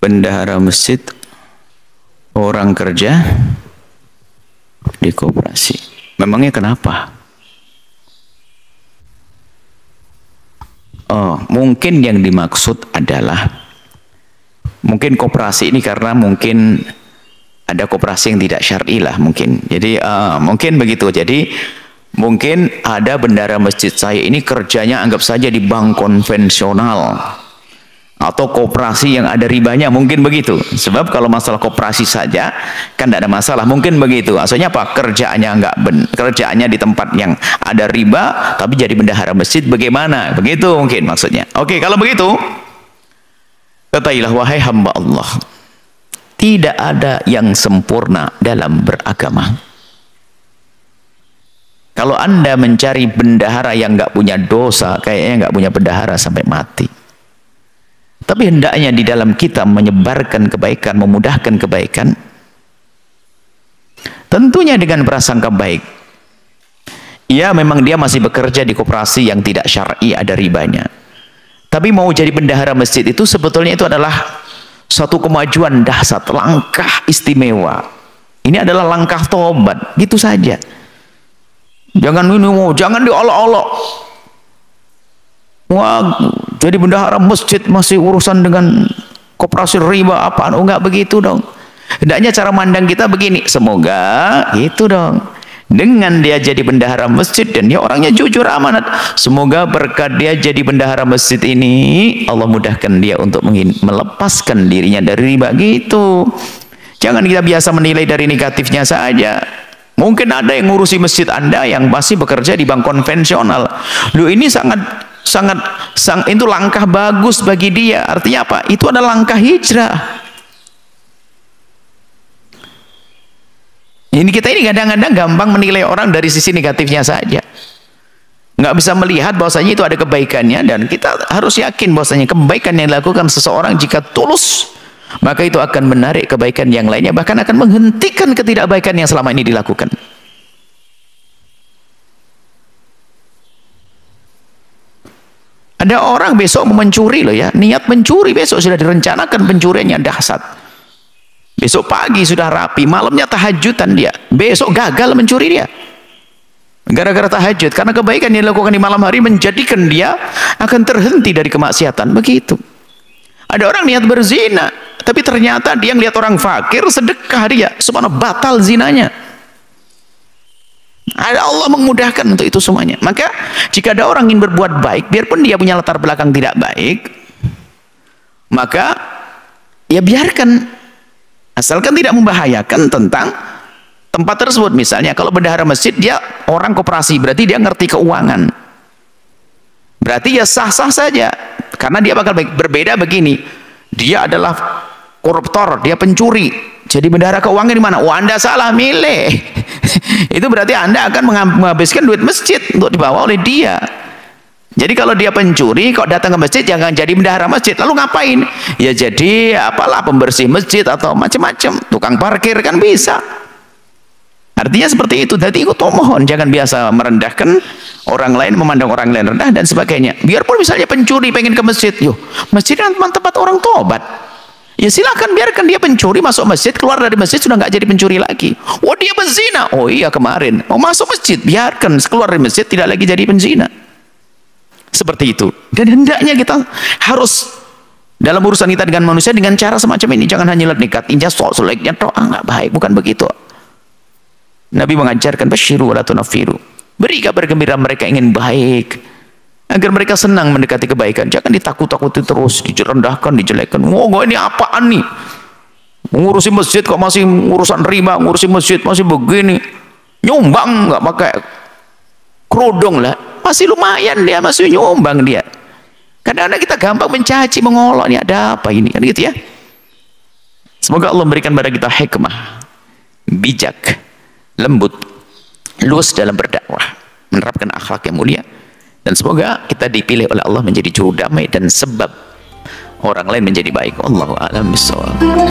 bendahara masjid orang kerja di koperasi. Memangnya kenapa? Oh, mungkin yang dimaksud adalah mungkin koperasi ini karena mungkin ada koperasi yang tidak syar'i lah mungkin. Jadi mungkin begitu. Jadi mungkin ada bendahara masjid saya ini kerjanya anggap saja di bank konvensional atau koperasi yang ada ribanya, mungkin begitu. Sebab kalau masalah koperasi saja kan tidak ada masalah, mungkin begitu. Maksudnya apa? Kerjaannya di tempat yang ada riba tapi jadi bendahara masjid, bagaimana? Begitu mungkin maksudnya. Oke, kalau begitu katailah wahai hamba Allah, tidak ada yang sempurna dalam beragama. Kalau Anda mencari bendahara yang nggak punya dosa, kayaknya nggak punya bendahara sampai mati. Tapi hendaknya di dalam kita menyebarkan kebaikan, memudahkan kebaikan, tentunya dengan prasangka baik. Ya, memang dia masih bekerja di koperasi yang tidak syar'i, ada ribanya. Tapi mau jadi bendahara masjid itu sebetulnya itu adalah satu kemajuan dahsyat, langkah istimewa. Ini adalah langkah tobat, gitu saja. Jangan minum, jangan diolok-olok. Wah, jadi bendahara masjid masih urusan dengan koperasi riba apaan? Oh, enggak begitu dong. Hendaknya cara mandang kita begini, semoga itu dong. Dengan dia jadi bendahara masjid dan dia orangnya jujur amanat, semoga berkat dia jadi bendahara masjid ini Allah mudahkan dia untuk melepaskan dirinya dari riba, gitu. Jangan kita biasa menilai dari negatifnya saja. Mungkin ada yang ngurusi masjid Anda yang masih bekerja di bank konvensional. Loh, ini itu langkah bagus bagi dia. Artinya apa? Itu adalah langkah hijrah. Ini kita ini kadang-kadang gampang menilai orang dari sisi negatifnya saja. Nggak bisa melihat bahwasanya itu ada kebaikannya, dan kita harus yakin bahwasanya kebaikan yang dilakukan seseorang jika tulus, maka itu akan menarik kebaikan yang lainnya, bahkan akan menghentikan ketidakbaikan yang selama ini dilakukan. Ada orang besok mau mencuri loh ya, niat mencuri, besok sudah direncanakan pencuriannya dahsyat. Besok pagi sudah rapi, malamnya tahajudan dia, besok gagal mencuri dia. Gara-gara tahajud, karena kebaikan yang dilakukan di malam hari menjadikan dia akan terhenti dari kemaksiatan, begitu. Ada orang niat berzina, tapi ternyata dia ngelihat orang fakir sedekah, dia subhanallah batal zinanya. Ada Allah memudahkan untuk itu semuanya. Maka jika ada orang ingin berbuat baik, biarpun dia punya latar belakang tidak baik, maka ya biarkan, asalkan tidak membahayakan tentang tempat tersebut. Misalnya kalau bendahara masjid dia orang koperasi, berarti dia ngerti keuangan, berarti ya sah-sah saja, karena dia bakal baik. Berbeda begini, dia adalah koruptor, dia pencuri, jadi bendahara keuangan di mana? Oh, Anda salah milih. Itu berarti Anda akan menghabiskan duit masjid untuk dibawa oleh dia. Jadi kalau dia pencuri kok datang ke masjid, jangan jadi bendahara masjid. Lalu ngapain? Ya jadi apalah, pembersih masjid atau macam-macam, tukang parkir kan bisa. Artinya seperti itu. Jadi itu mohon jangan biasa merendahkan orang lain, memandang orang lain rendah dan sebagainya. Biarpun misalnya pencuri pengen ke masjid, yuk, masjid kan tempat orang tobat. Ya silakan, biarkan dia pencuri masuk masjid, keluar dari masjid sudah nggak jadi pencuri lagi. Oh, dia penzina, oh iya kemarin mau masuk masjid, biarkan keluar dari masjid tidak lagi jadi penzina. Seperti itu. Dan hendaknya kita harus dalam urusan kita dengan manusia dengan cara semacam ini. Jangan hanya lihat negatifnya, jeleknya doa, nggak baik, bukan begitu. Nabi mengajarkan basyiru wa la tunaffiru, beri kabar gembira mereka ingin baik, agar mereka senang mendekati kebaikan. Jangan ditakut-takuti terus, direndahkan, dijelekkan. Oh, ini apaan nih? Ngurusi masjid kok masih urusan riba, ngurusi masjid masih begini. Nyumbang nggak pakai kerudung lah, masih lumayan dia, masih nyumbang dia. Kadang-kadang kita gampang mencaci, mengolok, ini ada apa ini, kan gitu ya. Semoga Allah memberikan pada kita hikmah, bijak, lembut, luas dalam berdakwah, menerapkan akhlak yang mulia. Dan semoga kita dipilih oleh Allah menjadi juru damai dan sebab orang lain menjadi baik. Wallahu a'lam bishawab.